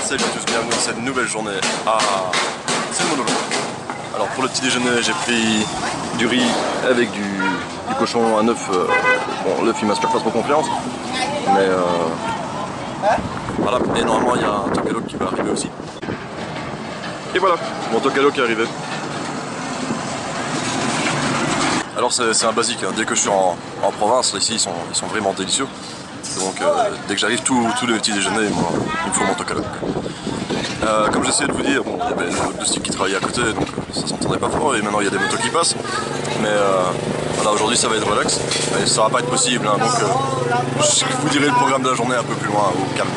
Salut à tous, bienvenue dans cette nouvelle journée à... C'est le monologue. Alors pour le petit déjeuner, j'ai pris du riz avec du cochon, un œuf. Bon, l'œuf il m'inspire pas trop confiance, mais voilà. Et normalement il y a un tokalo qui va arriver aussi. Et voilà, mon tokalo qui est arrivé. Alors c'est un basique, hein. Dès que je suis en province, ici ils sont vraiment délicieux. Donc dès que j'arrive, tous les petits déjeuners, moi, il me faut mon tokalo. Comme j'essayais de vous dire, bon, il y avait une route de stick qui travaillait à côté, donc ça s'entendait pas fort, et maintenant il y a des motos qui passent. Mais voilà, aujourd'hui ça va être relax, et ça va pas être possible, hein, donc je vous dirai le programme de la journée un peu plus loin, au calme.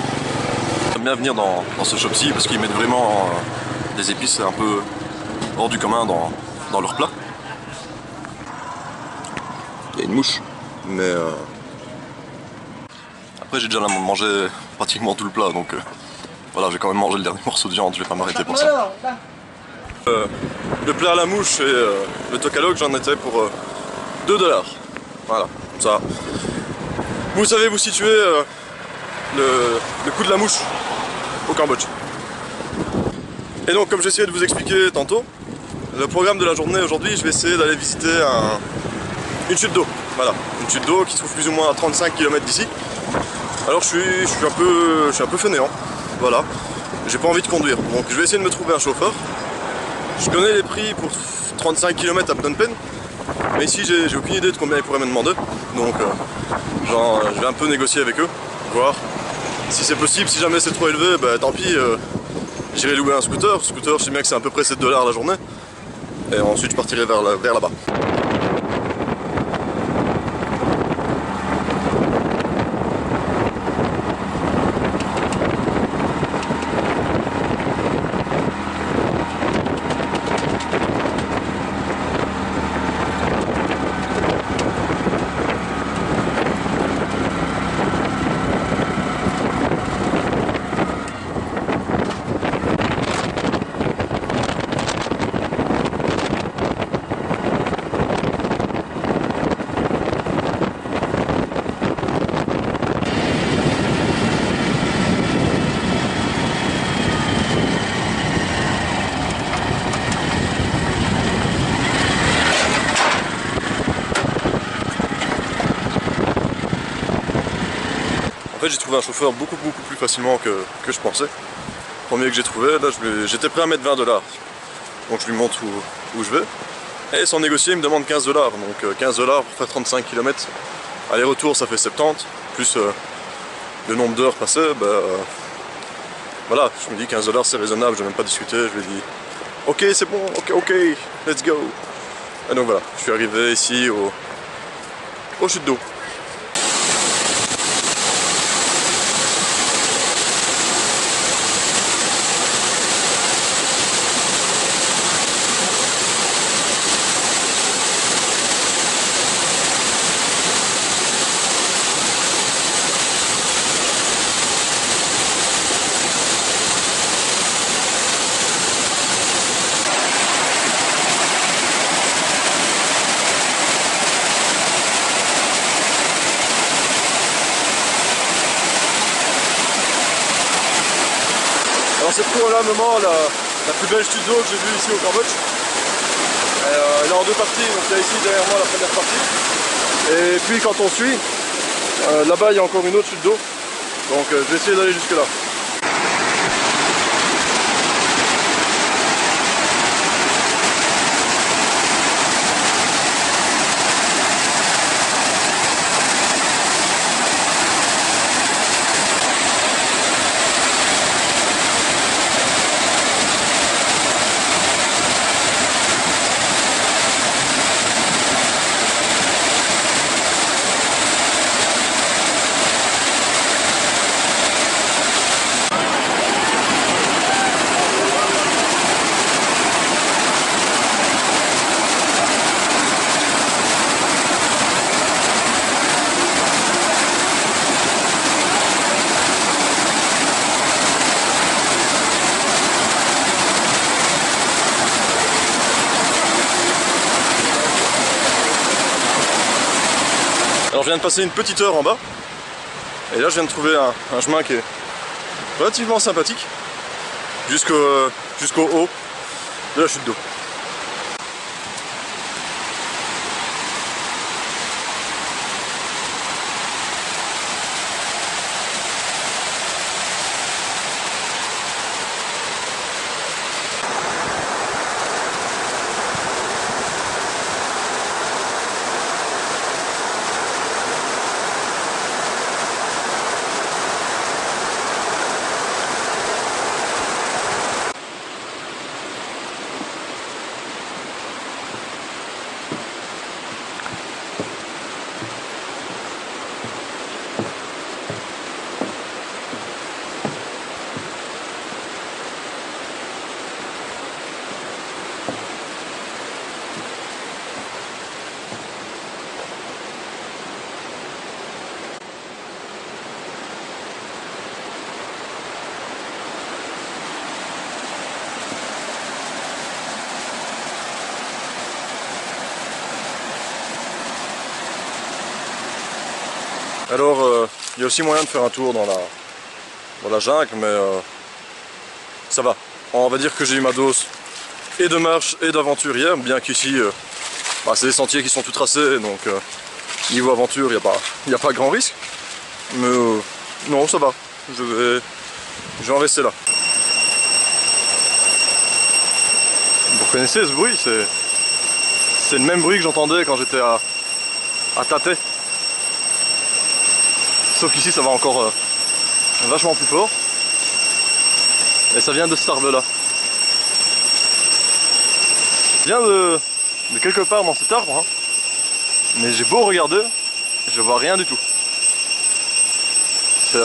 J'aime bien venir dans ce shop-ci parce qu'ils mettent vraiment des épices un peu hors du commun dans leur plat. Il y a une mouche, mais après j'ai déjà mangé pratiquement tout le plat, donc voilà, j'ai quand même mangé le dernier morceau de viande, je vais pas m'arrêter pour ça. Le plat à la mouche et le tokalo, j'en étais pour 2 $. Voilà, comme ça. Vous savez vous situer le coût de la mouche au Cambodge. Et donc, comme j'essayais de vous expliquer tantôt, le programme de la journée aujourd'hui, je vais essayer d'aller visiter une chute d'eau. Voilà, une chute d'eau qui se trouve plus ou moins à 35 km d'ici. Alors je suis un peu fainéant, voilà, j'ai pas envie de conduire, donc je vais essayer de me trouver un chauffeur. Je connais les prix pour 35 km à Phnom Penh, mais ici j'ai aucune idée de combien ils pourraient me demander, donc je vais un peu négocier avec eux, voir si c'est possible. Si jamais c'est trop élevé, bah tant pis, j'irai louer un scooter. Je sais bien que c'est à peu près 7 $ la journée, et ensuite je partirai vers là-bas. En fait, j'ai trouvé un chauffeur beaucoup plus facilement que je pensais. Le premier que j'ai trouvé, là j'étais prêt à mettre 20 $. Donc je lui montre où je vais. Et sans négocier, il me demande 15 $. Donc 15 $ pour faire 35 km. Aller-retour, ça fait 70, plus le nombre d'heures passées. Voilà, je me dis 15 $ c'est raisonnable, je vais même pas discuter. Je lui ai dit ok, c'est bon, ok, let's go. Et donc voilà, je suis arrivé ici au chute d'eau. Alors c'est probablement la plus belle chute d'eau que j'ai vue ici au Cambodge. Elle est en 2 parties, donc il y a ici derrière moi la première partie. Et puis quand on suit, là-bas il y a encore une autre chute d'eau. Donc je vais essayer d'aller jusque là. Alors je viens de passer une petite heure en bas, et là je viens de trouver un chemin qui est relativement sympathique. jusqu'au haut de la chute d'eau. Alors, il y a aussi moyen de faire un tour dans la jungle, mais ça va. On va dire que j'ai eu ma dose et de marche et d'aventure hier, bien qu'ici, bah, c'est des sentiers qui sont tout tracés, donc niveau aventure, il n'y a pas grand risque. Mais non, ça va. Je vais en rester là. Vous reconnaissez ce bruit? C'est le même bruit que j'entendais quand j'étais à Tatay. Sauf qu'ici ça va encore vachement plus fort. Et ça vient de cet arbre là. Ça vient de quelque part dans cet arbre. Hein. Mais j'ai beau regarder, je vois rien du tout. C'est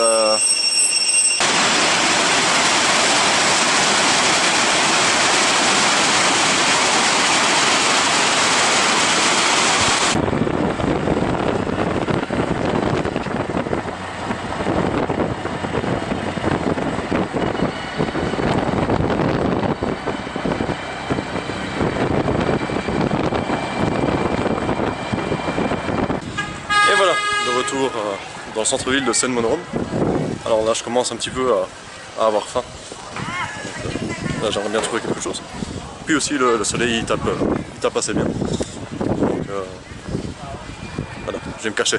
Et voilà, de retour dans le centre-ville de Seine-Monneron. Alors là je commence un petit peu à avoir faim. Là j'aimerais bien trouver quelque chose. Puis aussi le soleil il tape assez bien. Donc voilà, je vais me cacher.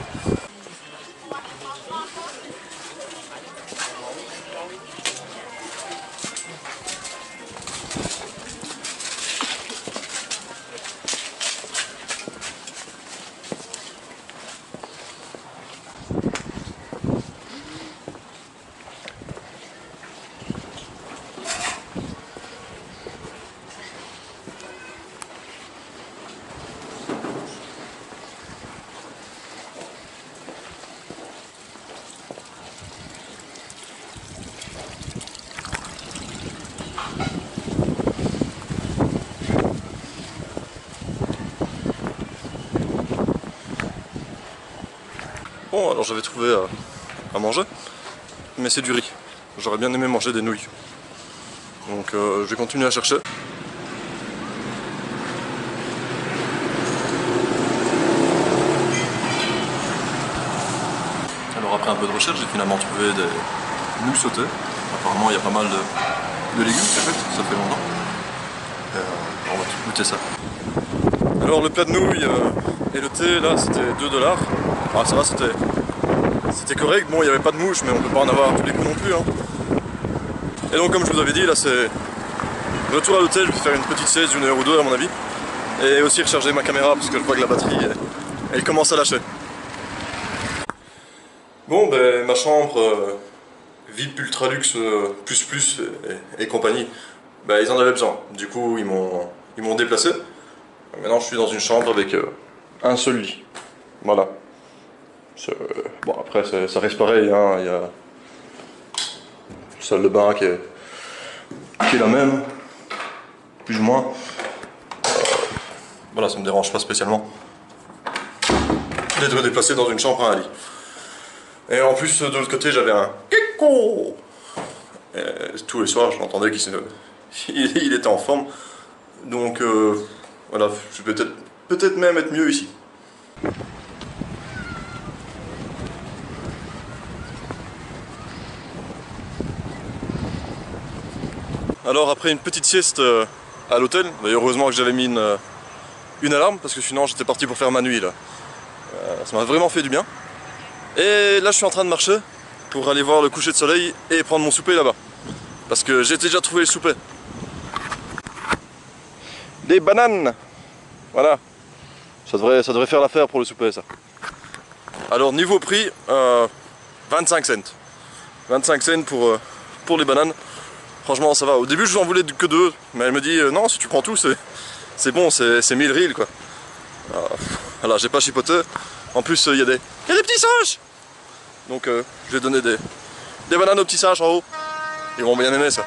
Bon, alors j'avais trouvé à manger, mais c'est du riz. J'aurais bien aimé manger des nouilles. Donc je vais continuer à chercher. Alors après un peu de recherche, j'ai finalement trouvé des nouilles sautées. Apparemment il y a pas mal de légumes qui fait, ça fait longtemps. On va goûter ça. Alors le plat de nouilles et le thé là c'était 2 $. Ah, ça va, c'était correct. Bon, il n'y avait pas de mouches, mais on peut pas en avoir tous les coups non plus. Hein. Et donc, comme je vous avais dit, là c'est retour à l'hôtel. Je vais faire une petite sieste d'une heure ou deux à mon avis. Et aussi recharger ma caméra parce que je vois que la batterie elle commence à lâcher. Bon, ben ma chambre VIP Ultralux plus et compagnie, ben, ils en avaient besoin. Du coup, ils m'ont déplacé. Maintenant, je suis dans une chambre avec un seul lit. Voilà. Bon, après, ça reste pareil. Hein. Il y a la salle de bain qui est la même, plus ou moins. Voilà, ça me dérange pas spécialement d'être déplacé dans une chambre à un lit. Et en plus, de l'autre côté, j'avais un Kiko. Et tous les soirs, je l'entendais qu'il était en forme. Donc, voilà, je vais peut-être même être mieux ici. Alors après une petite sieste à l'hôtel, d'ailleurs heureusement que j'avais mis une alarme parce que sinon j'étais parti pour faire ma nuit là. Ça m'a vraiment fait du bien. Et là je suis en train de marcher pour aller voir le coucher de soleil et prendre mon souper là-bas. Parce que j'ai déjà trouvé le souper. Des bananes. Voilà. Ça devrait faire l'affaire pour le souper ça. Alors niveau prix, 25 cents. 25 cents pour les bananes. Franchement ça va. Au début je n'en voulais que 2, mais elle me dit non, si tu prends tout c'est bon, c'est 1000 riels quoi. Voilà, j'ai pas chipoté. En plus il y a des petits singes. Donc je vais donner des bananes aux petits singes en haut. Ils vont bien aimer ça.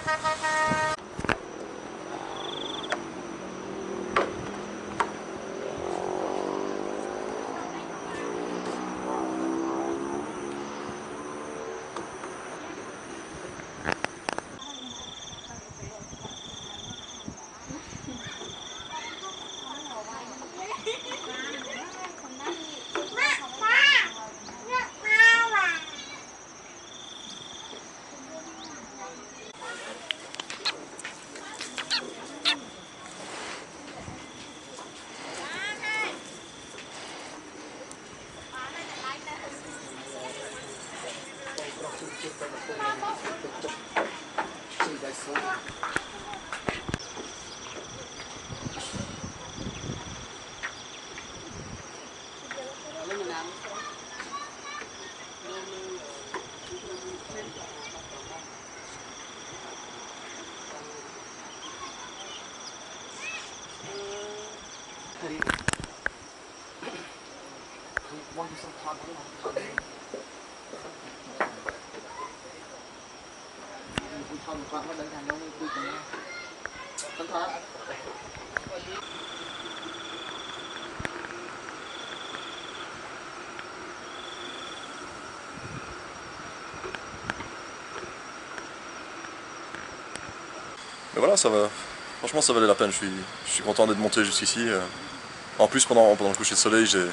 Mais voilà, ça va. Franchement, ça valait la peine. Je suis content d'être monté jusqu'ici. En plus, pendant le coucher de soleil, j'ai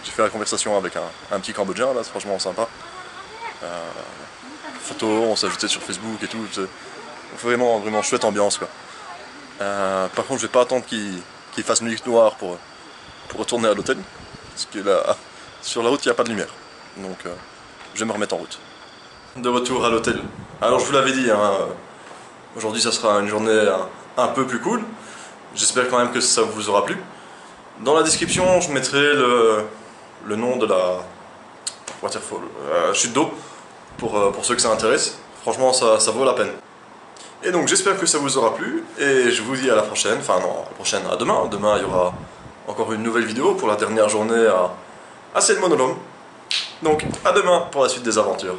fait la conversation avec un petit Cambodgien, là, c'est franchement sympa. Photos, on s'est ajouté sur Facebook et tout. Vraiment, vraiment chouette ambiance, quoi. Par contre, je vais pas attendre qu'il fasse nuit noire pour retourner à l'hôtel. Parce que là, sur la route, il n'y a pas de lumière. Donc, je vais me remettre en route. De retour à l'hôtel. Alors, je vous l'avais dit, hein, aujourd'hui, ça sera une journée un peu plus cool. J'espère quand même que ça vous aura plu. Dans la description, je mettrai le nom de la waterfall, chute d'eau, pour ceux que ça intéresse. Franchement, ça vaut la peine. Et donc, j'espère que ça vous aura plu, et je vous dis à la prochaine, enfin non, à la prochaine, à demain. Demain, il y aura encore une nouvelle vidéo pour la dernière journée à Selmonolom. Donc, à demain pour la suite des aventures.